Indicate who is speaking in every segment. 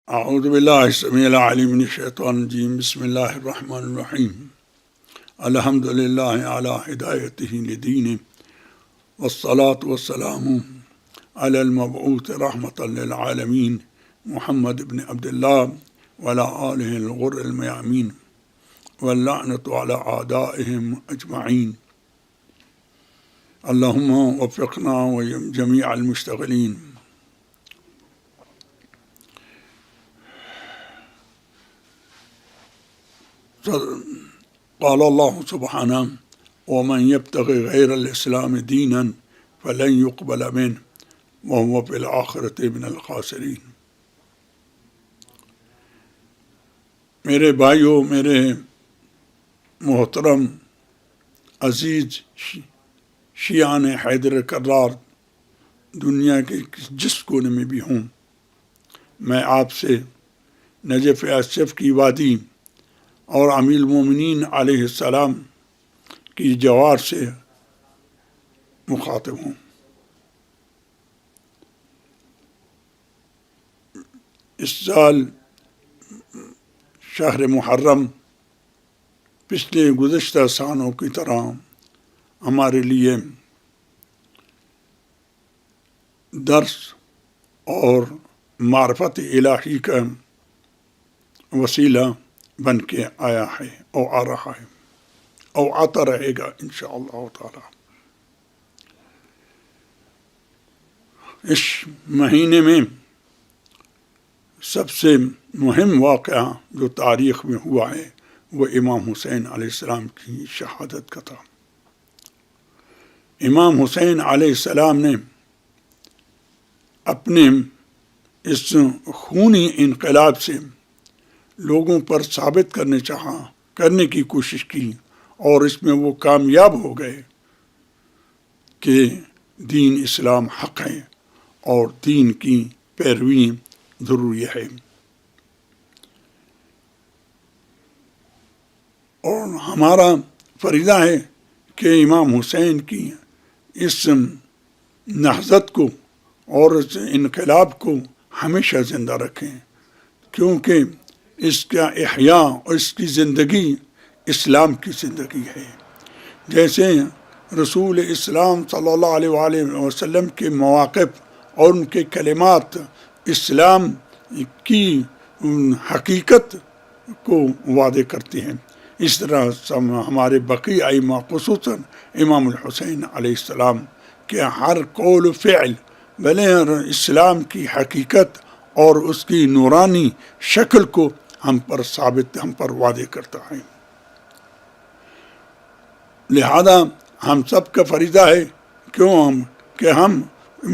Speaker 1: اعوذ باللہ السمیع العلیم من الشیطان الرجیم بسم اللہ الرحمن الرحیم الحمد للہ علی ہدایتہ لدینہ والصلاة والسلام علی المبعوث رحمة للعالمین محمد بن عبد اللہ وعلی آلہ الغر الميامین واللعنة علی اعدائہم اجمعین اللہم وفقنا وجمیع المشتغلین. قال اللہ سبحانہ ومن يبتغي غیر الاسلام دینا فلن يقبل منه وهو في الآخرة من الخاسرین. میرے بھائیوں، میرے محترم عزیز شیعان حیدر کرار، دنیا کے جس کونے میں بھی ہوں، میں آپ سے نجف اشرف کی وادی اور امیر المومنین علیہ السلام کی جوار سے مخاطب ہوں. اس سال شہر محرم پچھلے گزشتہ سالوں کی طرح ہمارے لیے درس اور معرفت الہی کا وسیلہ بن کے آیا ہے اور آ رہا ہے اور آتا رہے گا انشاءاللہ تعالی. اس مہینے میں سب سے مہم واقعہ جو تاریخ میں ہوا ہے وہ امام حسین علیہ السلام کی شہادت کا تھا. امام حسین علیہ السلام نے اپنے اس خونی انقلاب سے لوگوں پر ثابت کرنے کی کوشش کی، اور اس میں وہ کامیاب ہو گئے کہ دین اسلام حق ہے اور دین کی پیروی ضروری ہے. اور ہمارا فریضہ ہے کہ امام حسین کی اس نہضت کو اور اس انقلاب کو ہمیشہ زندہ رکھیں، کیونکہ اس کا احیاء اور اس کی زندگی اسلام کی زندگی ہے. جیسے رسول اسلام صلی اللہ علیہ وآلہ وسلم کے مواقف اور ان کے کلمات اسلام کی حقیقت کو واضح کرتے ہیں، اس طرح ہمارے بقی ائمہ خصوصاً امام الحسین علیہ السلام کے ہر قول و فعل بھلے اسلام کی حقیقت اور اس کی نورانی شکل کو ہم پر واضح کرتا ہے. لہذا ہم سب کا فریضہ ہے کہ ہم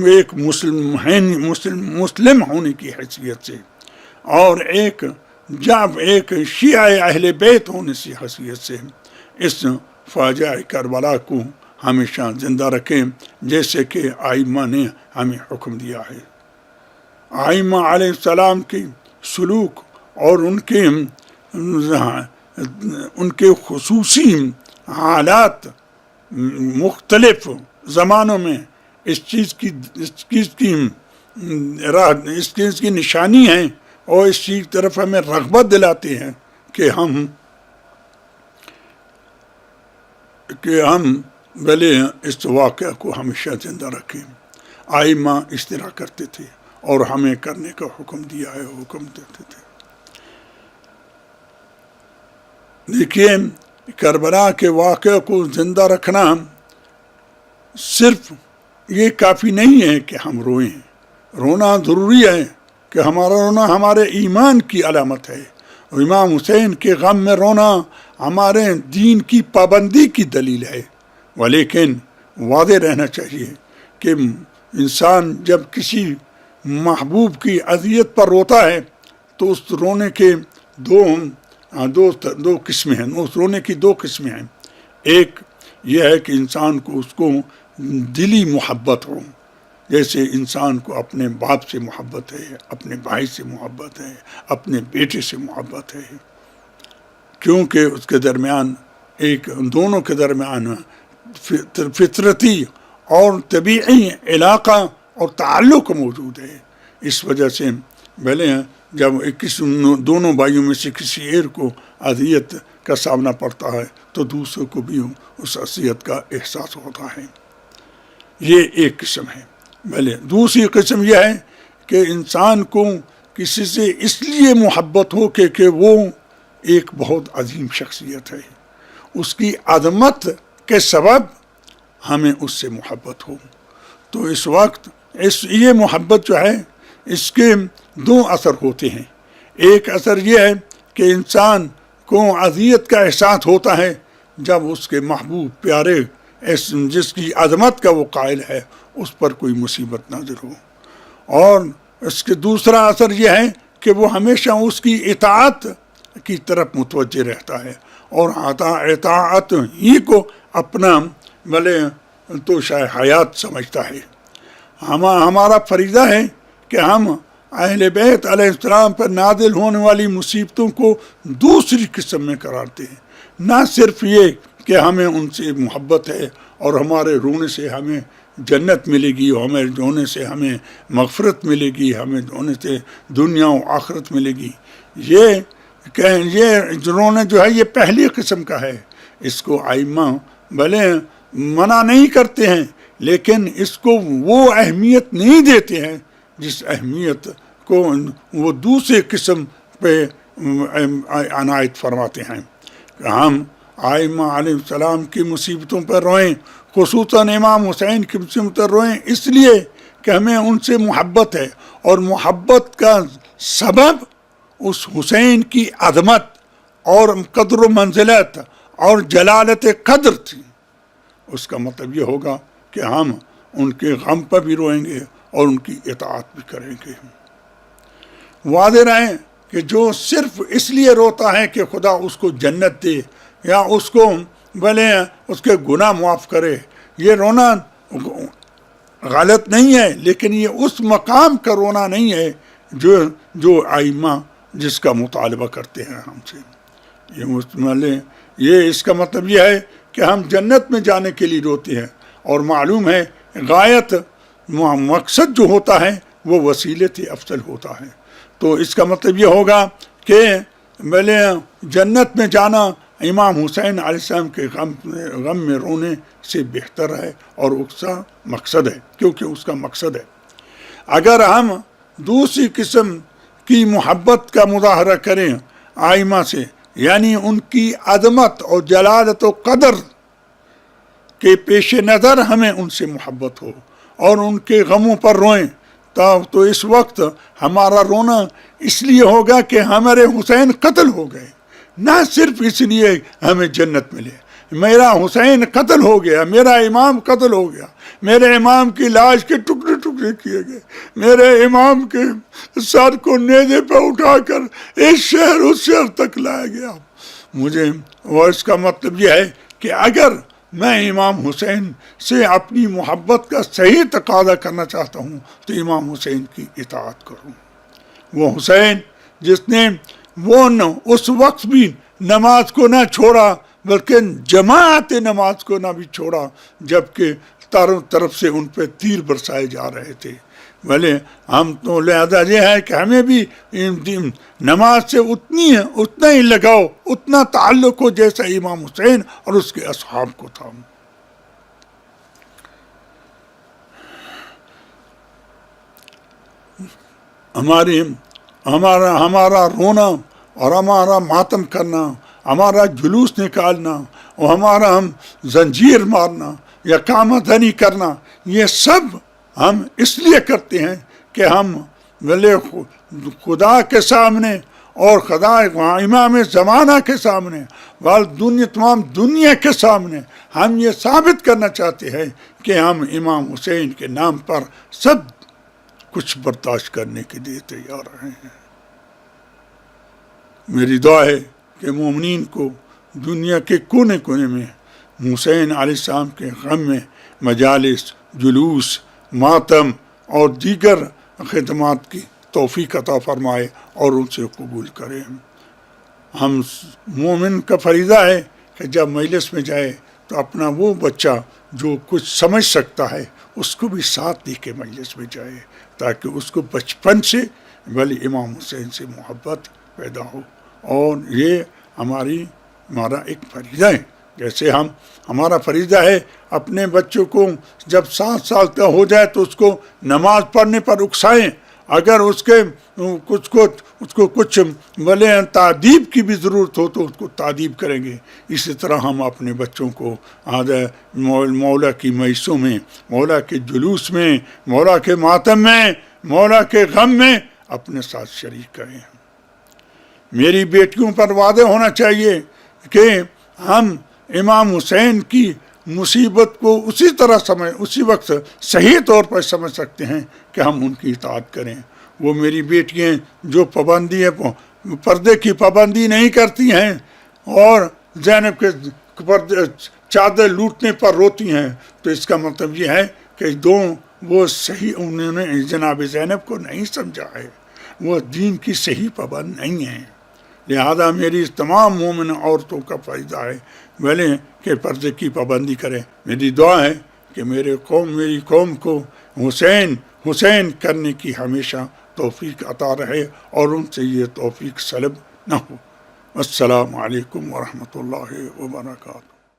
Speaker 1: ایک مسلم ہونے کی حیثیت سے اور ایک شیعہ اہل بیت ہونے کی حیثیت سے اس فاجعہ کربلا کو ہمیشہ زندہ رکھیں، جیسے کہ ائمہ نے ہمیں حکم دیا ہے. ائمہ علیہ السلام کی سلوک اور ان کے خصوصی حالات مختلف زمانوں میں اس چیز کی نشانی ہیں اور اس چیز کی طرف ہمیں رغبت دلاتے ہیں کہ ہم بھلے اس واقعہ کو ہمیشہ زندہ رکھیں. ائمہ اس طرح کرتے تھے اور ہمیں کرنے کا حکم دیا ہے، حکم دیتے تھے. دیکھیے، کربلا کے واقعے کو زندہ رکھنا صرف یہ کافی نہیں ہے کہ ہم روئیں. رونا ضروری ہے کہ ہمارا رونا ہمارے ایمان کی علامت ہے. امام حسین کے غم میں رونا ہمارے دین کی پابندی کی دلیل ہے. ولیکن واضح رہنا چاہیے کہ انسان جب کسی محبوب کی اذیت پر روتا ہے تو اس رونے کے دو قسمیں ہیں. اس رونے کی دو قسمیں ہیں. ایک یہ ہے کہ انسان کو اس کو دلی محبت ہو، جیسے انسان کو اپنے باپ سے محبت ہے، اپنے بھائی سے محبت ہے، اپنے بیٹے سے محبت ہے، کیونکہ اس کے درمیان دونوں کے درمیان فطرتی اور طبیعی علاقہ اور تعلق موجود ہے. اس وجہ سے بھلے جب دونوں بھائیوں میں سے کسی ایک کو اذیت کا سامنا پڑتا ہے تو دوسرے کو بھی اس اذیت کا احساس ہوتا ہے. یہ ایک قسم ہے. پہلے دوسری قسم یہ ہے کہ انسان کو کسی سے اس لیے محبت ہو کہ وہ ایک بہت عظیم شخصیت ہے، اس کی عظمت کے سبب ہمیں اس سے محبت ہو. تو اس وقت یہ محبت جو ہے اس کے دو اثر ہوتے ہیں. ایک اثر یہ ہے کہ انسان کو اذیت کا احساس ہوتا ہے جب اس کے محبوب پیارے جس کی عظمت کا وہ قائل ہے اس پر کوئی مصیبت نازل ہو، اور اس کے دوسرا اثر یہ ہے کہ وہ ہمیشہ اس کی اطاعت کی طرف متوجہ رہتا ہے اور اطاعت ہی کو اپنا بھلے تو شاید حیات سمجھتا ہے. ہمارا فریضہ ہے کہ ہم اہل بیت علیہ السلام پر نازل ہونے والی مصیبتوں کو دوسری قسم میں قرار دیں. نہ صرف یہ کہ ہمیں ان سے محبت ہے اور ہمارے رونے سے ہمیں جنت ملے گی، اور ہمیں رونے سے ہمیں مغفرت ملے گی، ہمیں رونے سے دنیا و آخرت ملے گی. یہ رونا جو ہے یہ پہلی قسم کا ہے. اس کو ائمہ بھلے منع نہیں کرتے ہیں لیکن اس کو وہ اہمیت نہیں دیتے ہیں جس اہمیت کو وہ دوسرے قسم پہ عنایت فرماتے ہیں. کہ ہم ائمہ علیہ السلام کی مصیبتوں پر روئیں، خصوصاً امام حسین کی مصیبتوں پر روئیں اس لیے کہ ہمیں ان سے محبت ہے، اور محبت کا سبب اس حسین کی عظمت اور قدر و منزلت اور جلالت قدر تھی. اس کا مطلب یہ ہوگا کہ ہم ان کے غم پر بھی روئیں گے اور ان کی اطاعت بھی کریں گے. واضح رہیں کہ جو صرف اس لیے روتا ہے کہ خدا اس کو جنت دے یا اس کو بھلے اس کے گناہ معاف کرے، یہ رونا غلط نہیں ہے، لیکن یہ اس مقام کا رونا نہیں ہے جو ائمہ جس کا مطالبہ کرتے ہیں ہم سے. یہ اس کا مطلب یہ ہے کہ ہم جنت میں جانے کے لیے روتے ہیں، اور معلوم ہے غایت مقصد جو ہوتا ہے وہ وسیلت افضل ہوتا ہے. تو اس کا مطلب یہ ہوگا کہ بھلے جنت میں جانا امام حسین علیہ السلام کے غم میں رونے سے بہتر ہے اور اس کا مقصد ہے، کیونکہ اس کا مقصد ہے. اگر ہم دوسری قسم کی محبت کا مظاہرہ کریں ائمہ سے، یعنی ان کی عظمت اور جلالت و قدر کے پیش نظر ہمیں ان سے محبت ہو اور ان کے غموں پر روئیں، تو اس وقت ہمارا رونا اس لیے ہوگا کہ ہمارے حسین قتل ہو گئے، نہ صرف اس لیے ہمیں جنت ملے. میرا حسین قتل ہو گیا، میرا امام قتل ہو گیا، میرے امام کی لاش کے ٹکڑے ٹکڑے کیے گئے، میرے امام کے سر کو نیزے پہ اٹھا کر اس شہر اس شہر تک لایا گیا. اس کا مطلب یہ ہے کہ اگر میں امام حسین سے اپنی محبت کا صحیح تقاضا کرنا چاہتا ہوں تو امام حسین کی اطاعت کروں. وہ حسین جس نے اس وقت بھی نماز کو نہ چھوڑا بلکہ جماعت نماز کو نہ بھی چھوڑا جبکہ چاروں طرف سے ان پہ تیر برسائے جا رہے تھے. بھلے ہم تو لہذا یہ ہے کہ ہمیں بھی نماز سے اتنا ہی لگاؤ، اتنا تعلق ہو جیسا امام حسین اور اس کے اصحاب کو تھا. ہمارا رونا اور ہمارا ماتم کرنا، ہمارا جلوس نکالنا اور ہمارا ہم زنجیر مارنا یا کامہ دھنی کرنا، یہ سب ہم اس لیے کرتے ہیں کہ ہم بھلے خدا کے سامنے اور خدا امام زمانہ کے سامنے تمام دنیا کے سامنے ہم یہ ثابت کرنا چاہتے ہیں کہ ہم امام حسین کے نام پر سب کچھ برداشت کرنے کے لیے تیار رہے ہیں. میری دعا ہے کہ مومنین کو دنیا کے کونے کونے میں حسین علیہ السلام کے غم میں مجالس، جلوس، ماتم اور دیگر خدمات کی توفیق عطا فرمائے اور ان سے قبول کرے. ہم مومن کا فریضہ ہے کہ جب مجلس میں جائے تو اپنا وہ بچہ جو کچھ سمجھ سکتا ہے اس کو بھی ساتھ لے کے مجلس میں جائے، تاکہ اس کو بچپن سے بلکہ امام حسین سے محبت پیدا ہو، اور یہ ہمارا ایک فریضہ ہے۔ جیسے ہمارا فریضہ ہے اپنے بچوں کو جب 7 سال کا ہو جائے تو اس کو نماز پڑھنے پر اکسائیں، اگر اس کو کچھ بولے تعدیب کی بھی ضرورت ہو تو اس کو تعدیب کریں گے۔ اسی طرح ہم اپنے بچوں کو مولا کی مجلسوں میں، مولا کے جلوس میں، مولا کے ماتم میں، مولا کے غم میں اپنے ساتھ شریک کریں۔ میری بیٹیوں پر وعدہ ہونا چاہیے کہ ہم امام حسین کی مصیبت کو اسی وقت صحیح طور پر سمجھ سکتے ہیں کہ ہم ان کی اطاعت کریں۔ وہ میری بیٹیاں جو پردے کی پابندی نہیں کرتی ہیں اور زینب کے چادر لوٹنے پر روتی ہیں، تو اس کا مطلب یہ ہے کہ وہ صحیح انہوں نے جناب زینب کو نہیں سمجھا ہے، وہ دین کی صحیح پابند نہیں ہیں۔ لہذا میری تمام مومن عورتوں کا فریضہ ہے بھلے کہ پردے کی پابندی کریں۔ میری دعا ہے کہ میری قوم کو حسین کرنے کی ہمیشہ توفیق عطا رہے اور ان سے یہ توفیق سلب نہ ہو۔ السلام علیکم ورحمۃ اللہ وبرکاتہ۔